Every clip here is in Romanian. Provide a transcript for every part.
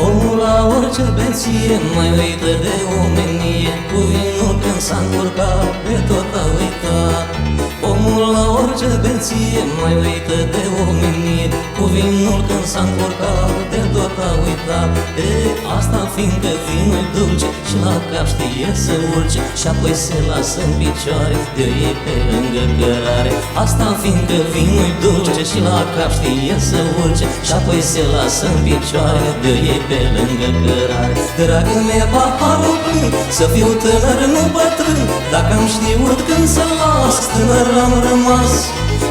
Omul la orice beție mai uită de omenie, cu vinul când s-a încurcat de tot a uitat. Omul la orice beție mai uită de omenie, cu vinul când s-a încurcat de tot a uitat. Asta fiindcă vinul-i dulce și la cap știe să urce și apoi se lasă în picioare de ei pe lângă cărare. Asta fiindcă vinul-i dulce și la cap știe să urce și apoi se lasă în picioare de ei pe lângă cărare. Dragă mea, paharul plin, să fiu tânăr, nu bătrân, dacă am știut când să las, tânăr am rămas.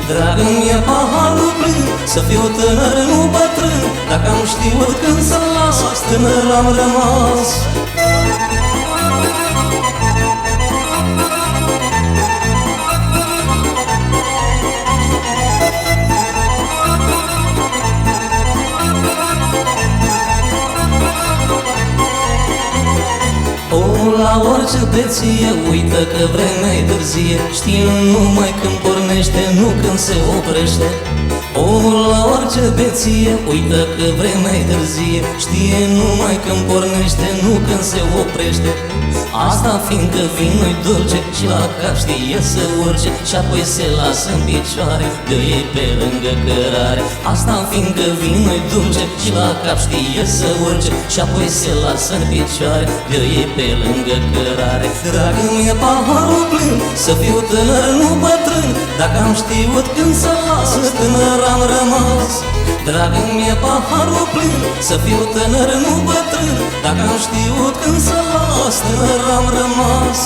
Dragă mea, paharul plin, să fiu tânăr, nu bătrân, dacă am știut când să las, tânăr am rămas. Omul la orice beție uită că vremea-i târzie, știe numai când pornește, nu când se oprește. Omul la orice beție uită că vremea-i târzie, știe numai când pornește, nu când se oprește. Asta fiindcă vinul-i dulce și la cap știe să urce și apoi se lasă în picioare de ei pe lângă cărare. Asta fiindcă vinul-i dulce și la cap știe să urce și apoi se lasă în picioare de ei pe lângă cărare. Dragă mea, paharul plin, să fiu tânăr, nu bătrân, dacă am știut când să las, tânăr am rămas. Dragă mea, paharul plin, să fiu tânăr, nu bătrân, dacă am știut când să las, tânăr am rămas.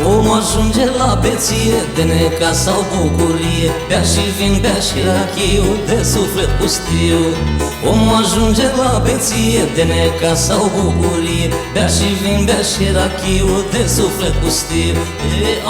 Omul ajunge la beție, de necaz sau bucurie, bea și vin, bea și rachiu, de suflet pustiu. Omul ajunge la beție, de necaz sau bucurie, bea și vin, bea și rachiu, de suflet pustiu.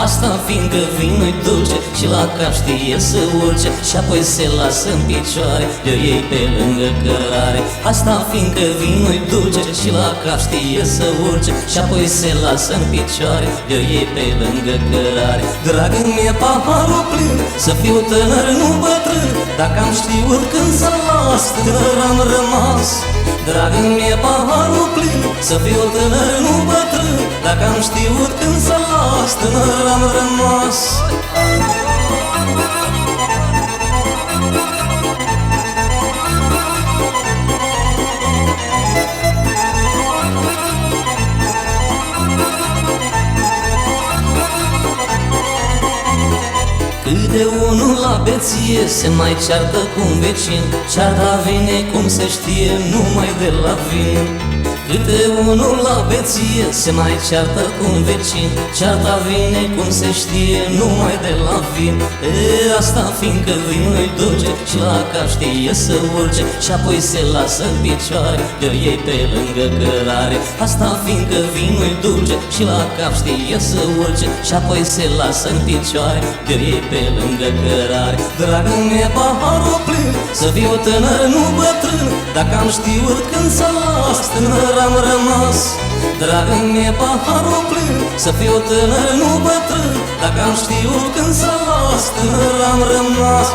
Asta fiindcă vinul-i dulce și la cap știe să urce și apoi se lasă în picioare de ei pe lângă cărare. Asta fiindcă vinul-i dulce și la cap știe să urce și apoi se lasă în picioare de ei pe lângă cărare. Dragă mea, paharul plin, să fiu tânăr, nu bătrân, dacă am știut când să las, tânăr am rămas. Dragă mea, paharul plin, să fiu tânăr, nu bătrân, dacă am știut când să las, tânăr am rămas. Câte unul la beție se mai ceartă cu un vecin, cearta vine, cum se știe, numai de la vin. Câte unul la beție se mai ceartă cu un vecin, cearta vine, cum se știe, numai de la vin. Asta fiindcă vinul-i dulce și la cap știe să urce și apoi se lasă în picioare de ei pe lângă cărare. Asta fiindcă vinul-i dulce și la cap știe să urce și apoi se lasă în picioare de ei pe lângă cărare. Dragă mea, paharul plin, să fiu tânăr, nu bătrân, dacă am știut când să las, tânăr am rămas. Dragă mea, paharul plin, să fiu tânăr, nu bătrân, dacă am știut când să las, tânăr am rămas.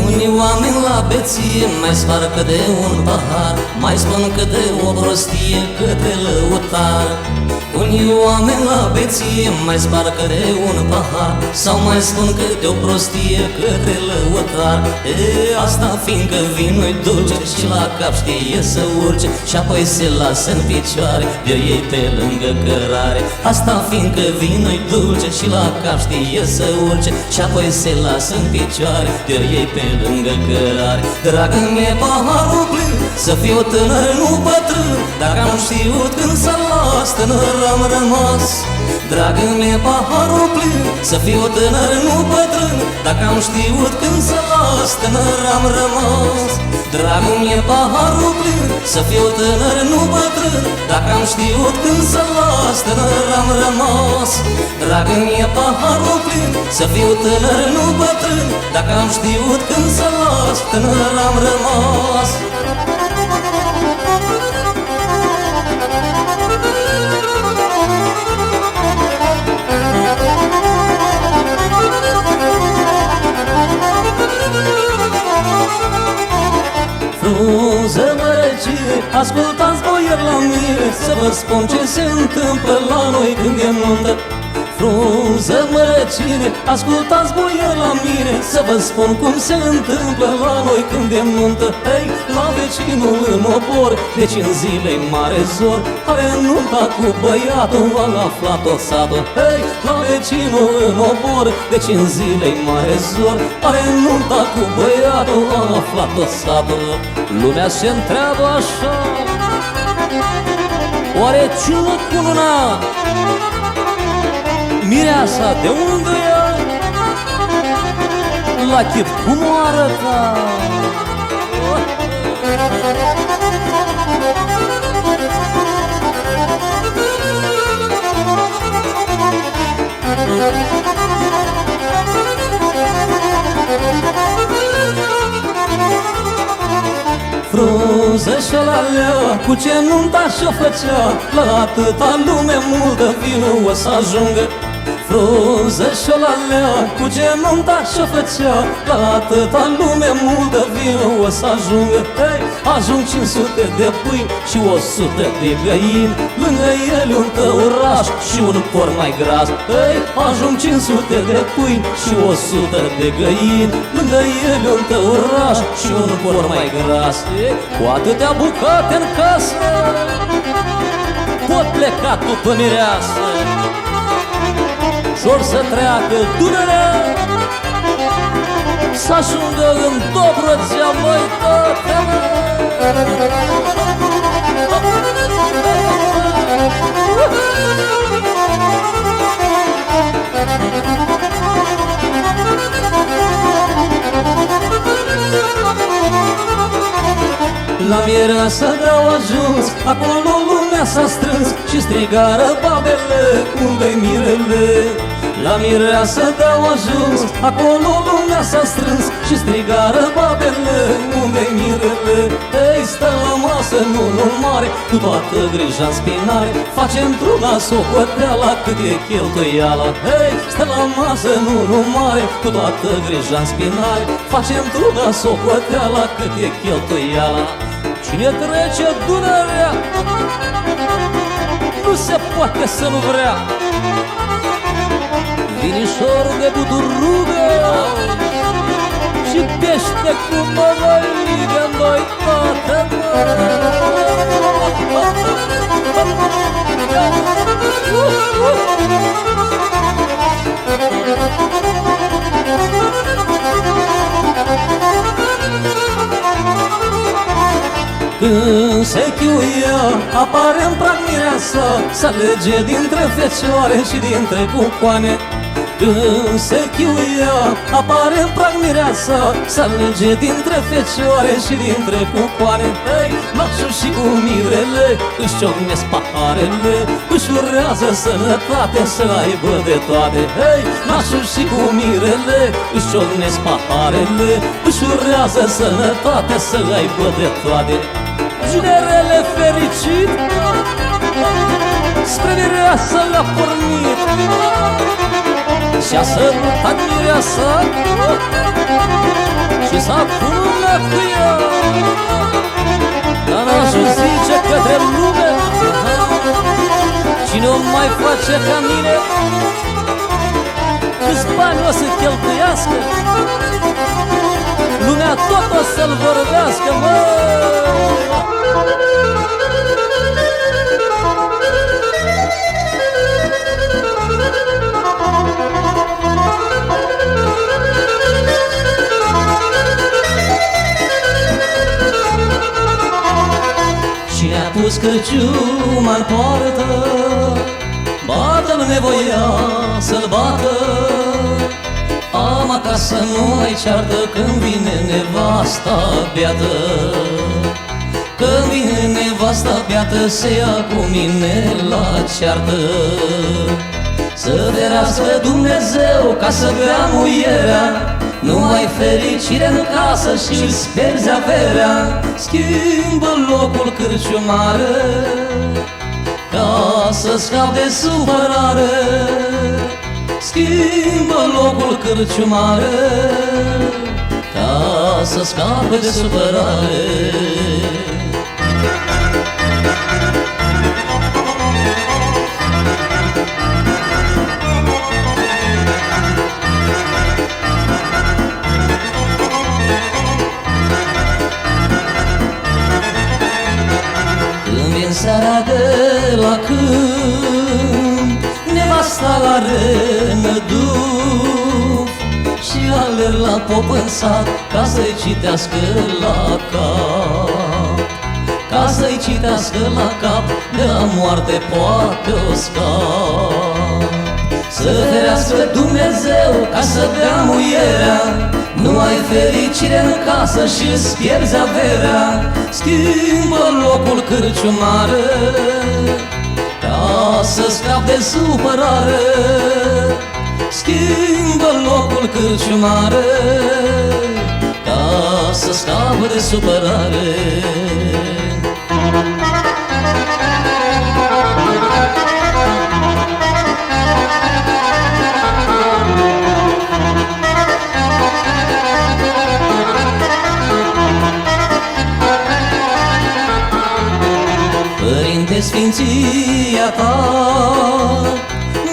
Unii oameni la beție mai sparcă de un pahar, mai spun câte o prostie, câte lăutar. Unii oameni la beție mai sparcă de un pahar, sau mai spun câte o prostie către lăutar. Asta fiindcă vinul-i dulce și la cap știe să urce, și apoi se lasă în picioare de ei pe lângă cărare. Asta fiindcă vinul-i dulce și la cap știe să urce, și apoi se lasă în picioare de ei pe lângă cărare. Dragă mie, paharul plin, să fiu tânăr, nu bătrân, dacă am știut când să las, tânăr am rămas. Dragă mie, paharul plin, să fiu tânăr, nu bătrân, dacă am știut când să las, tânăr am rămas. Dragă mie, paharul plin, să fiu tânăr, nu bătrân, dacă am știut când să las, tânăr am rămas. Dragă mie, paharul plin, să fiu tânăr, nu bătrân, dacă am știut când să las, tânăr am rămas. Frunză mărăcire, ascultați boieri la mine, să vă spun ce se întâmplă la noi când e nuntă. Frunză mărăcire, ascultați boieri la mine, să vă spun cum se întâmplă la noi când e nuntă. Hei, la vecinul în obor, deci în zile-i mare zor, are nunta cu băiatul, a aflat tot satul. Hei, la vecinul în obor, deci în zile-i mare zor, are nunta cu băiatul, a aflat tot satul. Lumea se întreabă așa: oare ce-o cununa? Mireasa de unde e? La chip cum o arăta? Frunză și alalea, cu ce nunta și-o făcea, la atâta lume multă vinul o să ajungă. Frunză și alalea, cu ce nunta și-o făcea, la atâta lume multă vinul o să ajungă. Hei, ajung 500 de pâini și 100 de găini, lângă el un tăuraș și un porc mai gras. Hei, ajung 500 de pâini și 100 de găini, lângă el un tăuraș și un porc mai gras. Cu atâtea bucate în casă, pot pleca după mireasă, și-or să treacă Dunărea, să ajungă în Dobrogea, măi, toată. La mireasă de-au ajuns, acolo lumea s-a strâns și strigară babele, unde-i mirele? La mireasă de-au ajuns, acolo lumea s-a strâns și strigară babele, unde-i mirele? Ei, stă la masă, nu mare, cu toată grija în spinare, facem truna socoteala cât e cheltuiala. Ei, stă la masă, nu mare, cu toată grija în spinare, facem truna socoteala cât e cheltuiala. Cine trece Dunărea, nu se poate să nu vrea. Vinișor de buturugă și pește cu mămăligă, noi toată Când se chiuia, apare în prag mireasa, să alege dintre fecioare și dintre cucoane. Când se chiuia, apare în prag mireasa, să alege dintre fecioare și dintre cucoane. Hei, nașul și cu mirele își ciocnesc paharele, își urează sănătate să aibă de toate. Hei, nașul și cu mirele își ciocnesc paharele, își urează sănătate să aibă de toate. Ginerele fericit, spre mireasă l-a pornit și-a sărutat mireasa și s-a culunat cu ea. Dar nașul zice către lume: cine o nu mai face ca mine, câți bani o să cheltuiască, lumea tot o să-l vorbească, mă! Cine-a pus cărciuma în poartă, bată-l nevoia să-l bată. Am acasă nu mai ceartă când vine nevasta beată. Când vine nevasta beată se ia cu mine la ceartă. Să ferească Dumnezeu ca să bea muierea, nu ai fericire în casă și-ți pierzi averea. Schimbă locul cârciumară ca să scapi de supărare. Schimbă locul cârciumară ca să scapi de supărare. Seara de la câmp, nevasta are năduf și alerg la pop în sat ca să-i citească la cap. Ca să-i citească la cap, de-a moarte poate o scap. Să ferească Dumnezeu ca să bea muierea, nu ai fericire în casă și-ți pierzi averea. Schimbă locul cârciumară ca să scapi de supărare. Schimbă locul cârciumară ca să scapi de supărare. Părinte, sfinția ta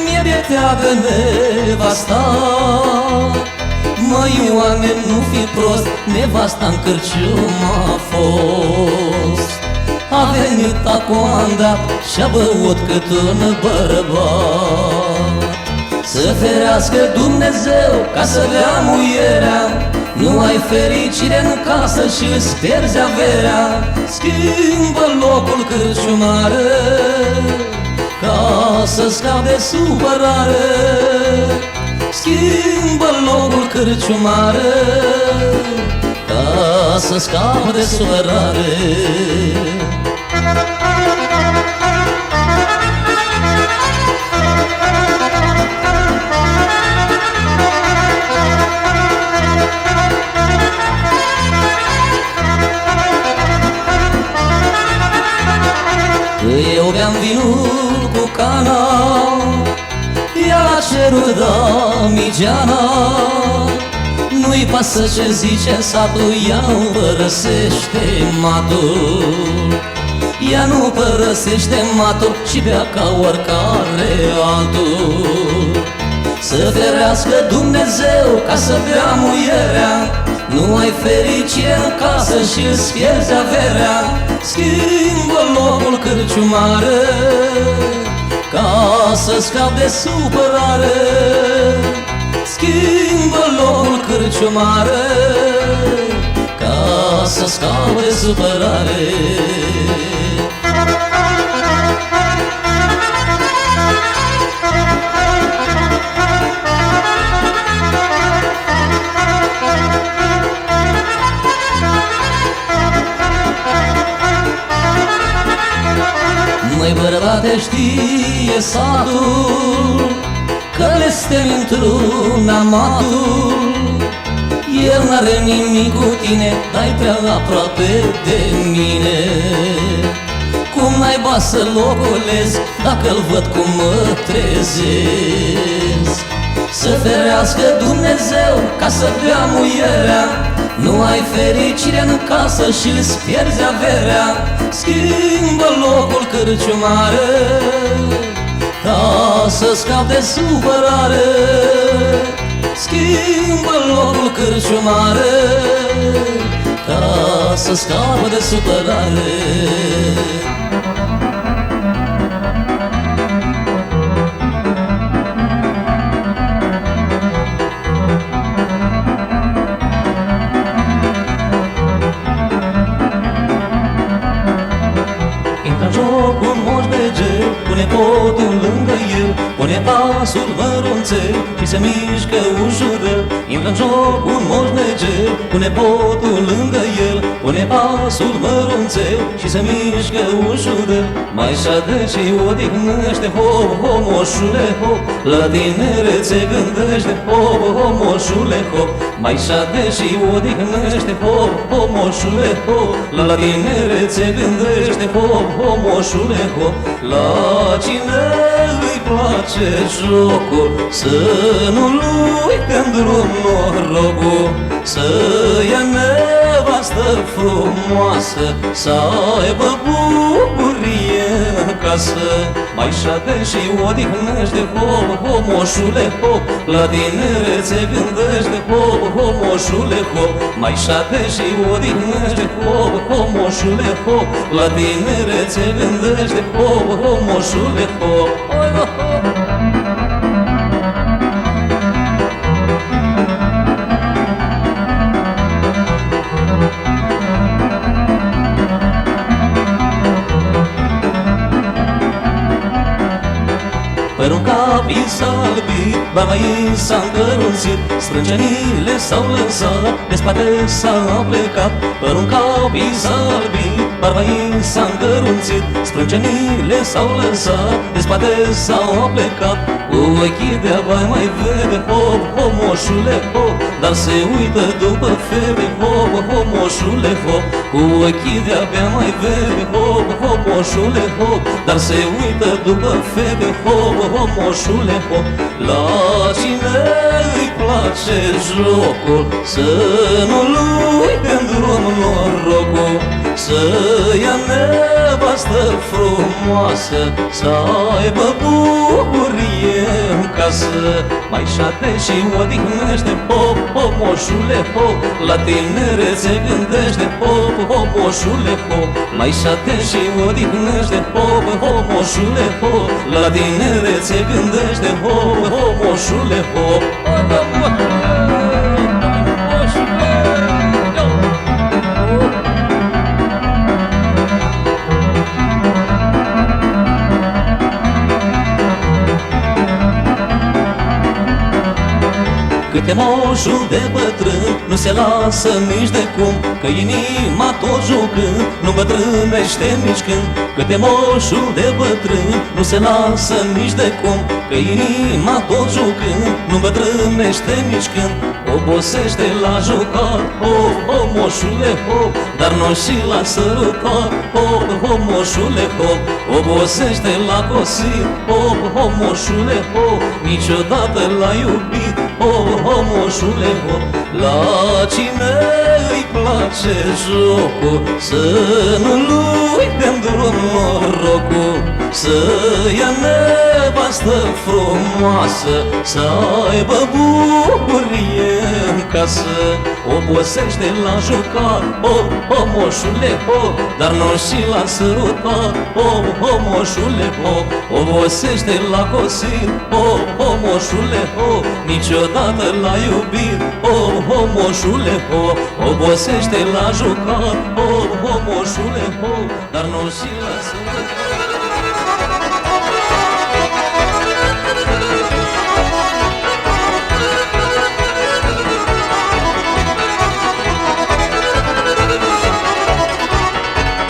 mie de teagă nevasta. Măi, Ioane, nu fi prost, nevasta-n cârciumă a fost. A venit tacoanda și-a băut cât un bărbat. Să ferească Dumnezeu ca să bea muierea, nu ai fericire în casă și-ți pierzi averea. Schimbă locul cârciumară ca să scapi de supărare. Schimbă locul cârciumară ca să scapi de supărare. Eu beam vinul cu cana, ea la cerul damigeana. Nu-i pasă ce zice satul, ea nu părăsește matul. Ea nu părăsește matul și bea ca oricare altul. Să ferească Dumnezeu ca să bea muierea, nu ai fericire în casă și-ți pierzi averea. Schimbă locul cârciumară ca să scapi de supărare. Schimbă locul cârciumară ca să scapi de supărare. Măi, bărbate, știe satul că le stem într-un amatul. El n-are nimic cu tine, dar-i prea aproape de mine. Cum naiba să-l ocolesc dacă-l văd cum mă trezesc? Să ferească Dumnezeu ca să bea muierea, nu ai fericire în casă și-ți pierzi averea. Schimbă locul cârciumară ca să scap de supărare. Schimbă locul cârciumare, ca să scapă de supărare. Intră în joc un moș beger, pune potul lângă el, pune pasul mărunțel și se mișcă ușurel. Intră în joc un moș beger, pune potul lângă el, pune pasul mărunțel și se mișcă ușurel. Mai șade și odihnește, hop, hop, moșule, hop, la tinerețe gândește, hop, hop, moșule, hop. Mai șade și odihnește, hop, hop, moșule, hop, la tinerețe gândește, hop, hop, moșule, hop. La cine îi place jocul, să nu-l uite în drum norocul, să ia nevastă frumoasă, să aibă bucurie în casă. Mai șade și odihnește, hop, hop, moșule, hop, la tinerețe gândește, hop, hop, moșule, hop. Mai șade și odihnește, hop, hop, moșule, hop, la tinerețe gândește, hop, hop, moșule, hop. Părul cap i s-a albit, barba i s-a încărunțit, strâncenile s-au lăsat, de spate s-a plecat. Părul cap i s-a albit, barba i s-a încărunțit, strâncenile s-au lăsat, de spate s-au plecat. Cu ochii de-abia mai vede, hop, hop, moșule, hop, dar se uită după fete, hop, hop, moșule, hop. Cu ochii de-abia mai vede, hop, hop, moșule, hop, dar se uită după fete, hop, hop, moșule, hop. La cine îi place jocul, să nu-l uite în drum norocul, să ia nevastă frumoasă, să aibă bucurie în casă. Mai șade și odihnește, hop, hop, moșule, hop, la tinerețe gândește, hop, hop, moșule, hop. Mai șade și odihnește, hop, hop, moșule, hop, la tinerețe gândește, hop, hop, moșule, hop. Câte moșul de bătrân nu se lasă nici de cum, că inima tot jucând nu bătrânește nici când. Câte moșul de bătrân nu se lasă nici de cum, că inima tot jucând nu bătrânește nici când. Obosește la jucat, hop, hop, moșule, hop, dar nu și la sărutat, hop, hop, moșule, hop. Obosește la cosit, hop, hop, moșule, hop, niciodată l-a iubit, hop, hop, moșule, hop. La cine îi place jocul, să nu-l uite în drum norocul, să ia nevastă frumoasă, să aibă bucurie în casă. Obosește la jucat, hop, hop, moșule, hop, dar nu și la sărutat, hop, hop, moșule, hop. Obosește la cosit, hop, hop, moșule, hop, niciodată l-a iubit, hop, hop, moșule, hop. Obosește la jucat, hop, hop, moșule, hop, dar nu și la sărutat.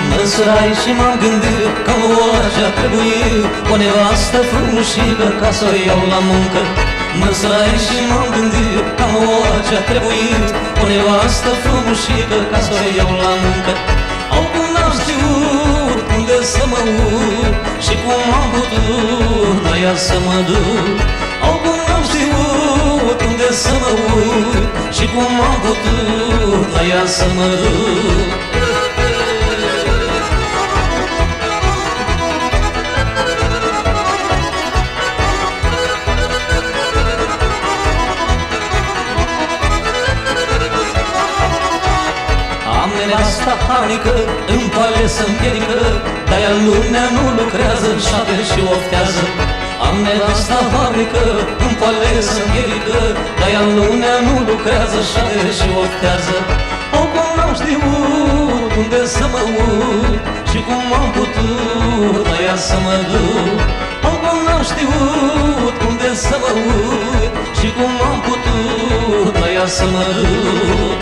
Măsurai și m-am gândit că așa trebuie o nevastă frumușică ca să o iau la muncă. Măsurai și m-am gândit că așa trebuie o nevastă frumușică ca să o iau la muncă. Au cum n-am știut unde să mă uit și cum am putut la ea să mă duc. Au cum n-am știut unde să mă uit și cum am putut la ea să mă duc. fabrică, în pale să împiedică, de-aia lumea nu lucrează, șade și oftează. Am nevasta fabrică, în pale să împiedică, de-aia lumea nu lucrează, șade și oftează. O, cum n-am știut unde să mă uit și cum am putut la ea să mă duc. O, cum n-am știut unde să mă uit și cum am putut la ea să mă duc.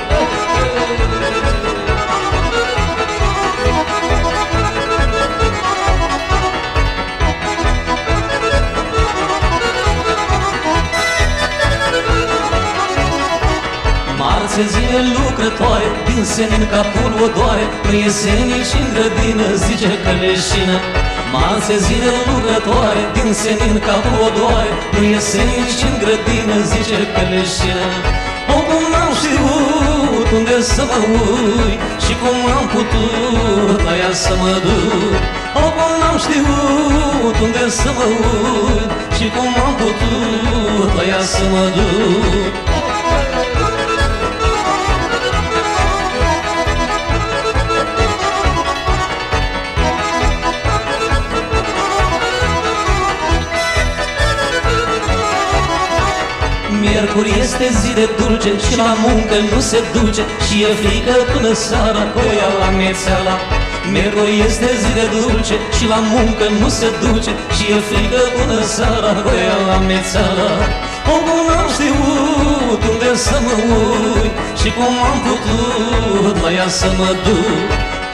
Marțe zile lucrătoare, din senin capul o doare, nu iese nici în grădină, zice că leșină. Marțe zile lucrătoare, din senin capul o doare, nu iese nici în grădină, zice că leșină. O, cum n-am știut unde să mă uit și cum am putut la ea să mă duc. O, cum n-am știut unde să mă uit și cum am putut la ea să mă duc. Miercuri este zi de dulce și la muncă nu se duce și e frică până seara că ia la mețeala. Miercuri este zi de dulce și la muncă nu se duce și e frică până seara că ia la mețeala. O, cum n-am știut unde să mă uit și cum am putut la ea să mă duc.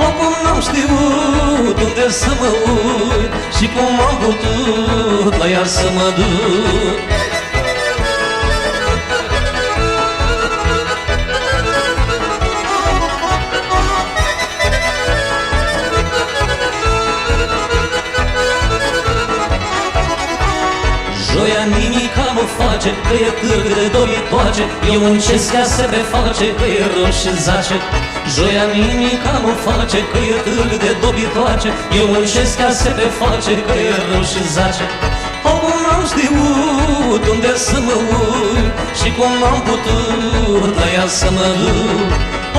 O, cum n-am știut unde să mă uit și cum am putut la ea să mă duc. Joia nimica nu face, că e târg de doritoace, eu muncesc ea se preface, că e rău și zace. Joia nimica nu face, că e târg de doritoace, eu muncesc ea se preface, că e rău și zace. O, cum n-am știut unde să mă uit și cum am putut la ea să mă duc.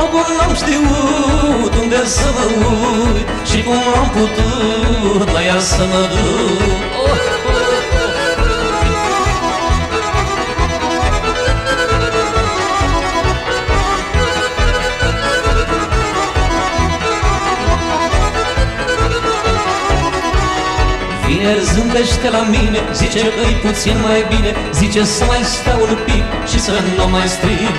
O, cum n-am știut unde să mă uit și cum am putut la ea să mă duc. Vineri zâmbește la mine, zice că-i puțin mai bine, zice să mai stau un pic și să nu mai strig.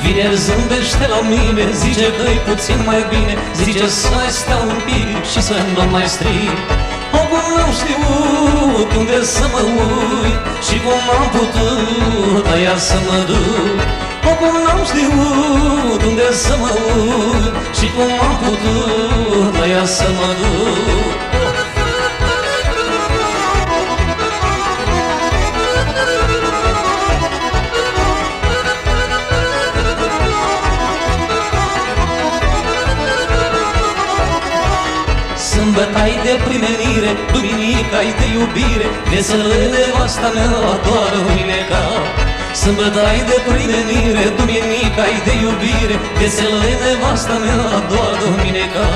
Vineri zâmbește la mine, zice că-i puțin mai bine, zice să mai stau un pic și să nu mai strig. O, cum n-am știut unde să mă uit și cum am putut la ea să mă duc. O, cum n-am știut unde să mă uit și cum am putut la ea să mă duc. Sâmbătă-i de primenire, duminica-i de iubire, veselă nevasta mea doar mâneca. Sâmbătă-i de primenire, duminica-i de iubire, veselă nevasta mea doar duminica.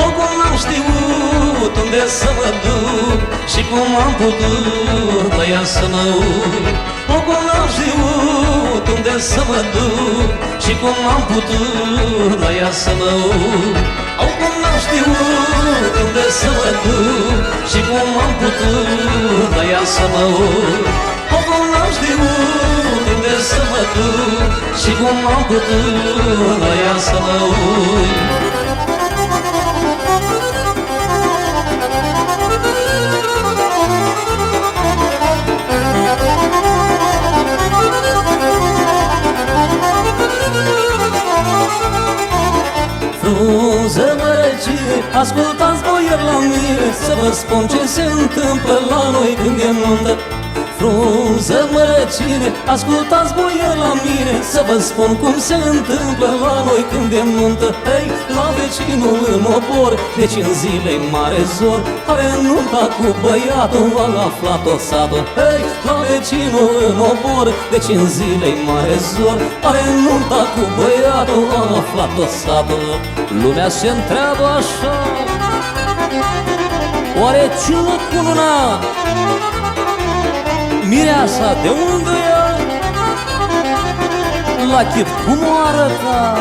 O, cum n-am știut unde să mă duc și cum am putut la ea să mă uit. O, cum n-am știut unde să mă duc și cum am putut la ea să mă uit. O, cum n-am știut unde să mă duc și cum am putut la ea să mă uit. O, cum n-am știut unde să mă duc și cum am putut la ea să mă uit. Frunză mărăcire, ascultați boieri la mine, să vă spun ce se întâmplă la noi când e nuntă. Frunză mărăcine, ascultați boieri la mine, să vă spun cum se întâmplă la noi când e nuntă. Hei, la vecinul în obor, deci în zile mare zor, are nunta cu băiatul, a aflat tot satul. Hei, la vecinul în obor, deci în zile mare zor, are nunta cu băiatul, a aflat tot satul. Lumea se întreabă așa: oare ce-o cununa? Mireasa de unde e? La chip cum o arăta?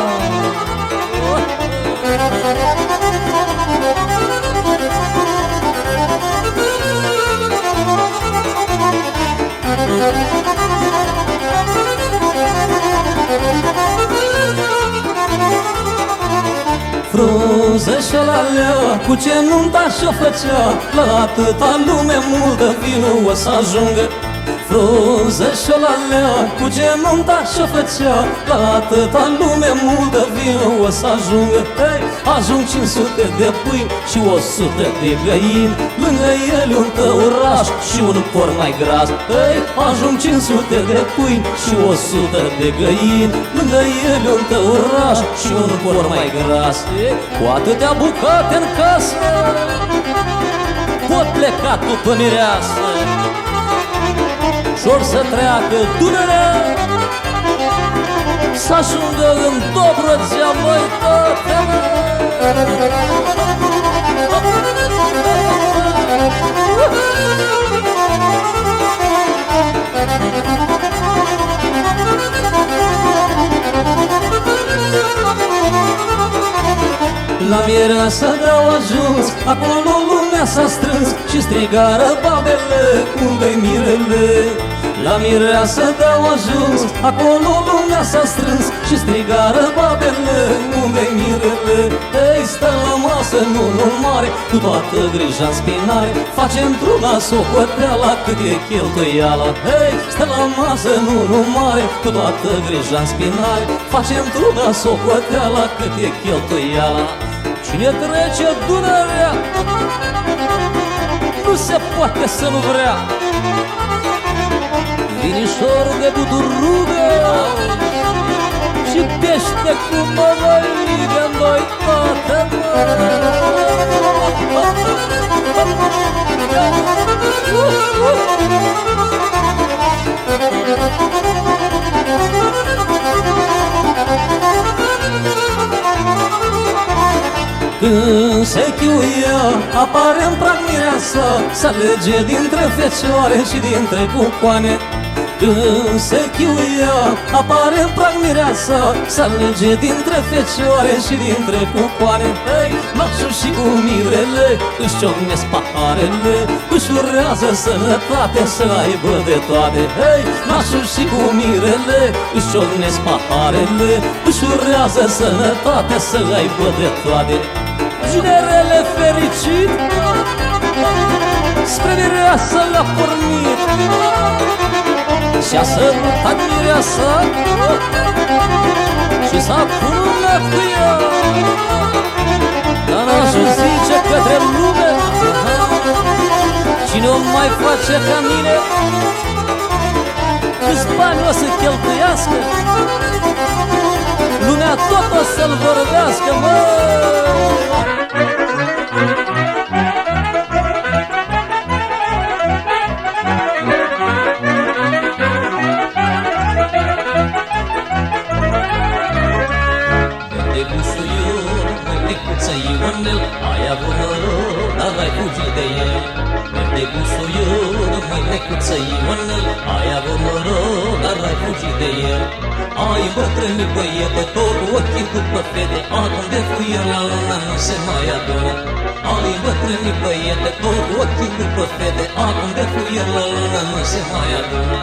Frunză și-o-la-lea, cu ce nunta și-o făcea, la atâta lume multă vinul o să ajungă. Frunză și-o-la-lea, cu ce nunta și-o făcea, la atâta lume multă vinul o să ajungă. Hei, ajung 500 de pâini și 100 de găini, lângă el un tăuraș și un porc mai gras. Hei, ajung 500 de pâini și 100 de găini, lângă el un tăuraș și un porc mai gras. Cu atâtea bucate în casă pot pleca după mireasă, și-or să treacă Dunărea, să ajungă în Dobrogea, măi, toate. La mireasă de-au ajuns, acolo lumea s-a strâns și strigară babele, unde-i mirele? La mireasă de-au ajuns, acolo lumea s-a strâns și strigară babele, unde-i mirele? Ei, stă la masă în unul mare, cu toată grija în spinare, face într-una socoteala cât e cheltuiala. Ei, stă la masă în unul mare, cu toată grija în spinare, face într-una socoteala cât e cheltuiala. Cine trece Dunărea, nu se poate să nu vrea vinișor de buturugă și pește cu mămăligă, noi toate. Când se chiuie, apare în prag mireasă, se alege dintre fecioare și dintre cucoane. Când se chiuie, apare în prag mireasă, se alege dintre fecioare și dintre cucoane. Hei, nașul și cu mirele își ciocnesc paharele, își urează sănătate să aibă de toate. Hei, nașul și cu mirele își ciocnesc paharele, își urează sănătate să aibă de toate. Ginerele fericit spre mireasă l-a pornit și-a sărutat mireasa și s-a cununat cu ea. Dar nașul zice către lume: cine o mai face ca mine, câți bani o să cheltuiască, lumea tot o să-l vorbească, mă. Ai avut noroc, dar ai fugit de el. Verde gustoior, mâinecuță Ionel, ai avut noroc, dar ai fugit de el. Ai bătrâni băiete, tot ochii după fete, acum de fuier la luna nu se mai adună. Ai bătrâni băiete, tot ochii după fete, acum de fuier la luna nu se mai adună.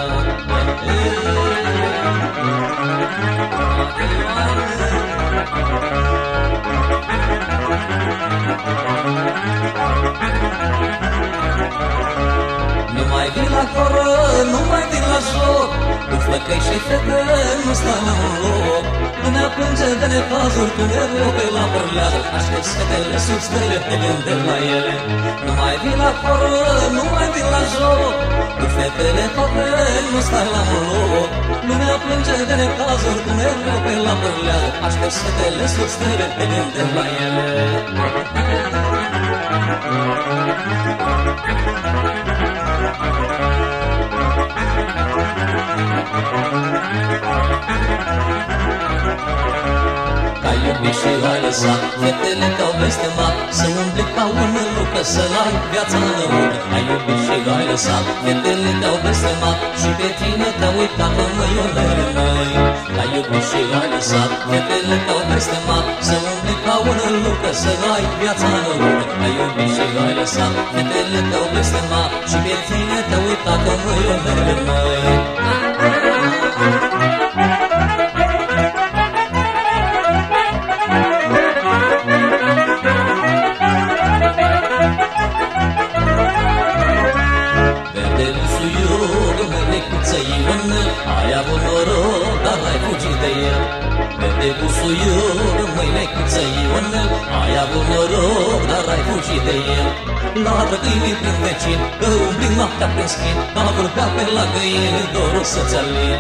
Numai mai vii la coră, nu mai vii la joc. Cu flăcăi și fete nu stai la un loc. Lumea plânge de necazuri, tu mereu pe la părlează. Aștepți fetele sub stele, te gândești la ele. Nu mai vii la coră, nu mai vii la joc. Cu fetele toate nu stai la un loc. Lumea plânge de necazuri, tu mereu pe la părlează. Aștepți fetele sub stele, te gândești la ele. Ai iubit și ai lăsat fetele te-au blestemat, să umbli ca un lucă, să-l ai viața înăuntru. Ai iubit și ai lăsat fetele te-au blestemat, și pe tine te-au uitat, măiolele măi. Ai iubit și ai lăsat fetele te-au blestemat, să umbli ca un lucă, să-l ai viața înăuntru. Ai iubit și ai lăsat fetele te-au blestemat, și pe tine te-au uitat, măiolele măi. Ai avut noroc, dar ai fugit de el. Verde busuior, mâine cuță Ionel. Ai avut noroc, dar ai fugit de el. Ladră câinii prin vecin, că umbli noaptea prin schin, ca vârca pe la găini, dorul să-ți alin.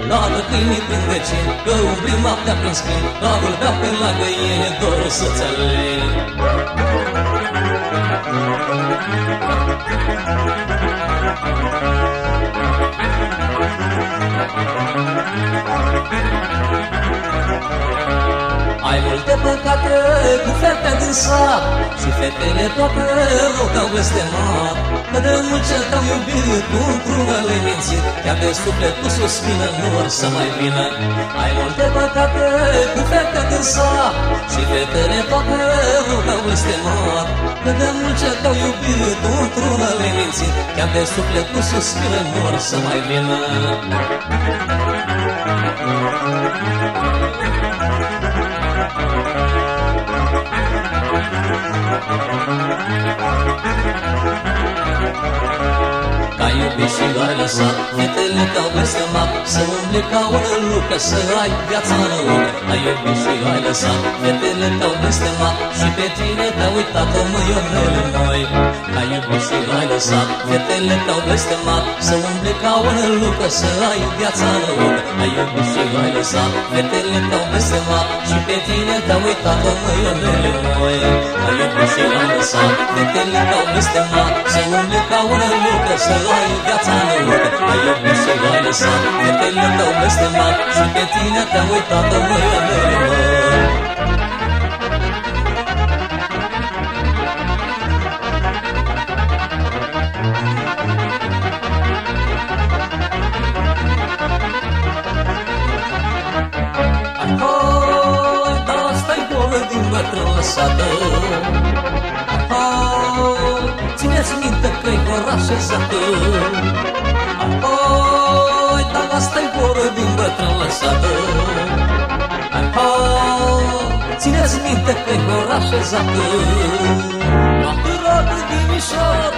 Ladră câinii prin vecin, că umbli noaptea prin schin, ca vârca pe la găini, dorul să-ți alin. Ai multe păcate cu fete din sat, și fetele toate rău te-au blestemat. Că de mult ce te-au iubit, tu într-una le-ai mințit, chiar de suflet tu suspină, nu or să mai vină. Ai multe păcate cu fete din sat, și fetele toate rău te-au blestemat. Că de mult ce te-au iubit, tu într-una le-ai mințit, chiar de suflet tu suspină, nu or să mai vină. Ai iubit și ai lăsat fetele te-au blestemat, să umbli ca un lucă, să ai viața înăuntru. Ai iubit și ai lăsat fetele te-au blestemat, și pe tine te-au uitat, măiolele măi. Ai iubit și ai lăsat fetele te-au blestemat, să umbli ca un lucă, să ai viața înăuntru. Ai iubit și ai lăsat fetele te-au blestemat, și pe tine te-au uitat, măiolele măi. Ai iubit și ai lăsat fetele te-au blestemat, să umbli ca un lucă, să ai viața înăuntru. Ai iubit și ai lăsat fetele te-au blestemat, și pe tine te-au uitat, măiolele măi. Ahoi, dar asta-i bolă din bătrân lăsată. Ahoi, țineți minte că-i ora așezată. Ahoi, dar asta-i bolă din bătrân lăsată. Ahoi, țineți minte că-i ora așezată. Roată, roată, dimișor,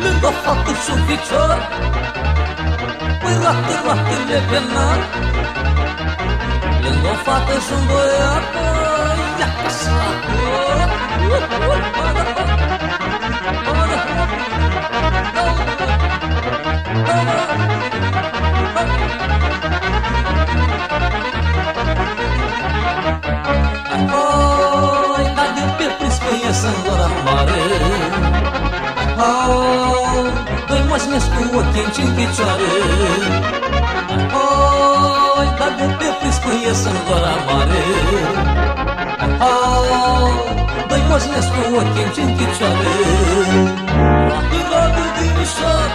lângă o fată și-un picior. Păi roată, roată, lepenat, lângă o fată și-un băiat, ia ca sată. Ahoi, dar de pe prins că ies în gura mare. Ahoi, doi măsnesc cu ochii în cinci picioare. Ahoi, dar de pe prins că ies în gura mare. Ahoi, doi măsnesc cu ochii în cinci picioare. Roată, roată, dimișor,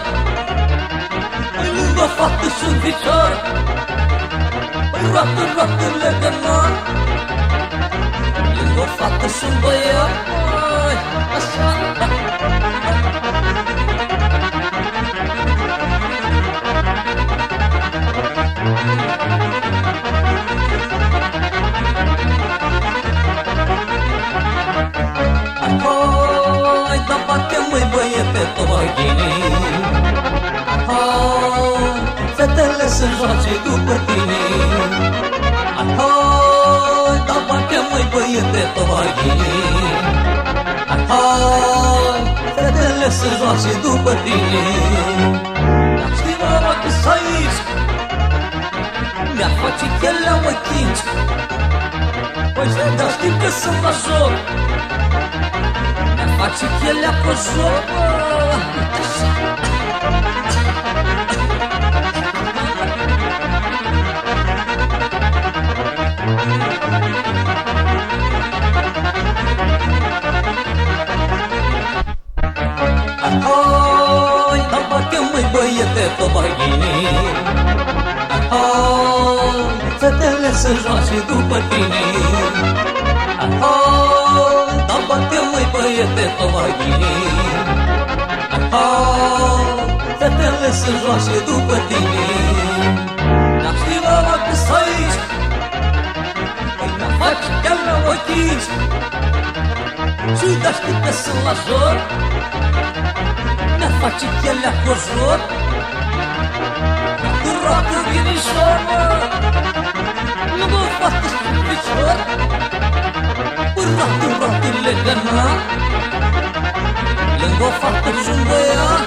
păi lângă o fată și-un picior. Păi roată, roată, legănat, lângă o fată și-un băiat. Păi, așa. Ahoi, dar bate măi băiete tobaghini. Hai, fetele să joace după tine. Hai, dar bate măi băiete tobaghini. Hai, fetele să joace după tine. Dar știi mama că-s aici, mi-a face chelea mă chinci. Păi dar știi că sunt la joc, mi-a face chelea pe joc. Hai, dar bate măi băiete tobaghini. Hai, fetele să joace după tine. Hai, dar bate măi băiete tobaghini. Hai, fetele să joace după tine. Dar știi mama că-s aici, păi mi-a face chiar la ochici. Și dar știi că sunt la joc, mi-a face chelea cu joc. Roată vinișor, mă, lângă o fată și un picior. Roată legăna, lângă o fată și un băiat.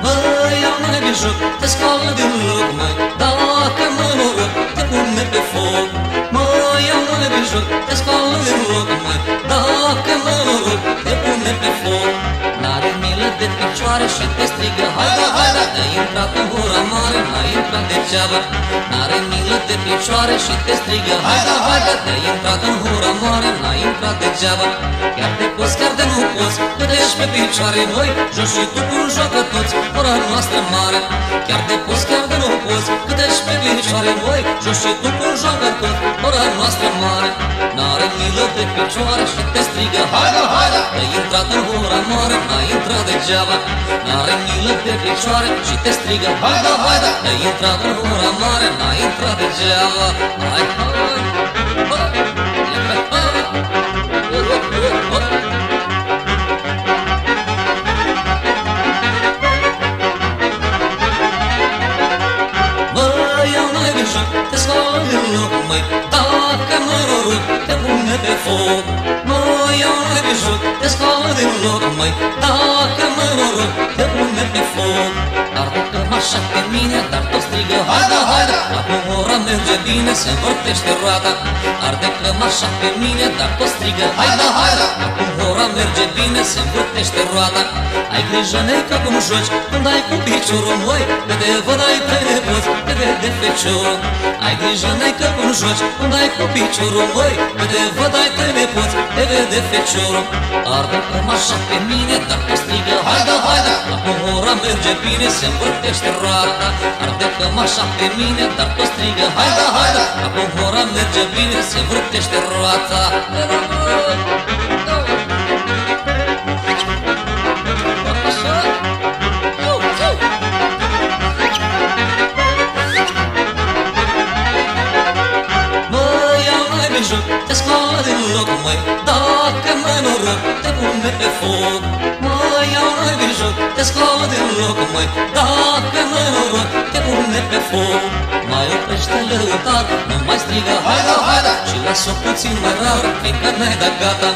Măi, iau mai de joc, te scoală din loc, măi, dacă mă noroc, te pune pe foc. Măi, iau mai de joc, te scoală din loc, măi, dacă mă noroc, te pune pe foc. N-are milă de picioare și te strigă, haida, haida, te-ai intrat în gura mare, n-ai intrat degeaba. N-are milă de picioare și te strigă, haida, haida, te-ai intrat în gura mare, n-ai intrat degeaba. Chiar te poți, chiar de nu poți, că te ești pe picioare, măi, jos și tu cum joacă toți, ora noastră mare. Chiar te poți, chiar de nu poți, că te ești pe picioare, măi, jos și tu cum joacă toți, ora noastră mare. N-are milă de picioare și te strigă, haida, haida, te-ai intrat în gura mare, n-ai intrat degeaba. N-are milă de picioare și te strigă, haida, haida, te-ai intrat în gura mare, n-ai intrat degeaba. Hai, hai, hai. Măi, iau mai de joc, te scoală din loc, măi, dacă mă noroc, te pune pe foc. Măi, iau mai de joc, te scoală din loc, măi, dacă mă noroc, te pune pe foc. Arde cămașa pe mine, dar tot strigă, haida, haida, acum ora merge bine, se învârtește roata. Arde cămașa pe mine, dar tot strigă, haida, haida, acum ora merge bine, se învârtește roata. Ai grijă, neică, cum joci, când ai cu piciorul, măi, că te văd ai pe nepoți, te vede feciorul. Ai grijă, neică, cum joci, când ai cu piciorul, măi, că te văd ai pe nepoți, te vede feciorul. Arde cămașa pe mine, dar tot strigă, haida, haida, acum ora merge bine, se învârtește roata. Arde cămașa pe mine, dar tot strigă, haida, haida, acum ora merge bine, se învârtește roata. Măi, iau mai de joc, te scoală din loc, măi, dacă mă noroc, te pune pe foc. Măi, iau mai de joc, te scoală din loc, măi, dacă mă noroc, te pune pe foc. Mai oprește lăutar, nu mai strigă, haida, haida, și lasă-o puțin mai rar, fiindcă n-ai dat gata.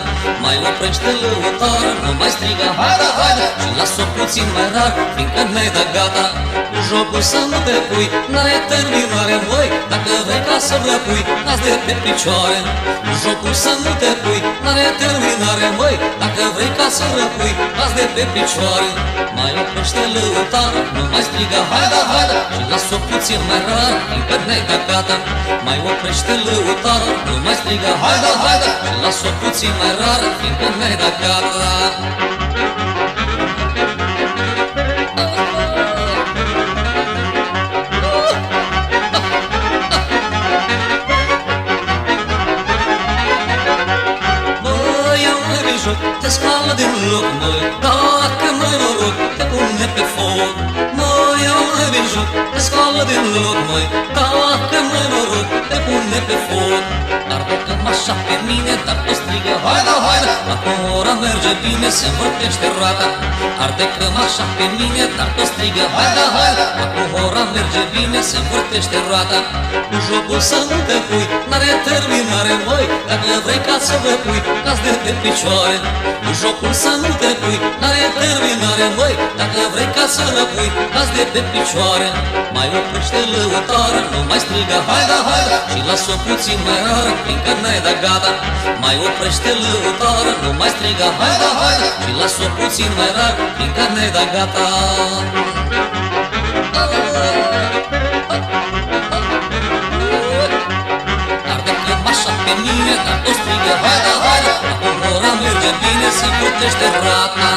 Mai oprește lăutar, nu mai strigă, haida, haida, și lasă-o puțin mai rar, fiindcă n-ai dat gata. Cu jocul să nu te pui, n-are terminare, măi, dacă vrei ca să răpui, las de pe picioare. Cu jocul să nu te pui, n-are terminare, măi, dacă vrei ca să răpui, las de pe picioare. Mai oprește lăutar, nu mai strigă, haida, haida, și lasă-o puțin mai rar, fiindcă n-ai dat gata. Mai oprește lăutar, nu mai strigă, haida, haida, și lasă-o puțin mai rar, fiindcă n-ai dat gata. Te scoală din loc, măi, dacă mă noroc, te pune pe scoală din loc, măi, dacă n-ai noroc, te pune pe foc. Arde cămașa pe mine, dar tu strigă, haida, haida, acum ora merge bine, se învârtește roata. Arde cămașa pe mine, dar tu strigă, haida, haida, acum ora merge bine, se învârtește roata. Cu jocul să nu te pui, n-are terminare, măi, dacă vrei ca să vă pui, ca-ți de pe picioare. Cu jocul să nu te pui, n-are terminare, măi, dacă vrei ca să vă pui, ca-ți de pe picioare. Mai oprește lăutară, nu mai strigă, haida, haida, și las-o puțin mai rară, fiindcă n-ai dat gata. Mai oprește lăutară, nu mai strigă, haida, haida, și las-o puțin mai rar, fiindcă n-ai dat gata. Arde cămașa pe mine, dar o strigă, haida, haida, acum ora merge bine, se învârtește roata.